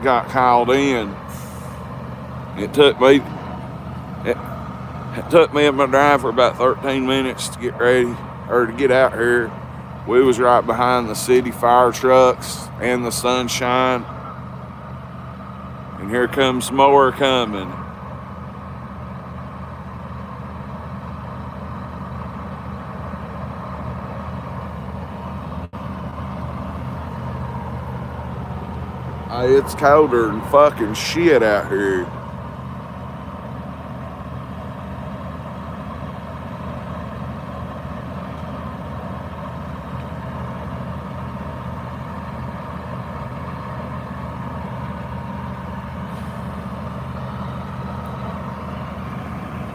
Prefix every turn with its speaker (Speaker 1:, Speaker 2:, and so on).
Speaker 1: got called in. It took me and my driver about 13 minutes to get ready or to get out here. We was right behind the city fire trucks and the sunshine. And here comes more coming. It's colder than fucking shit out here.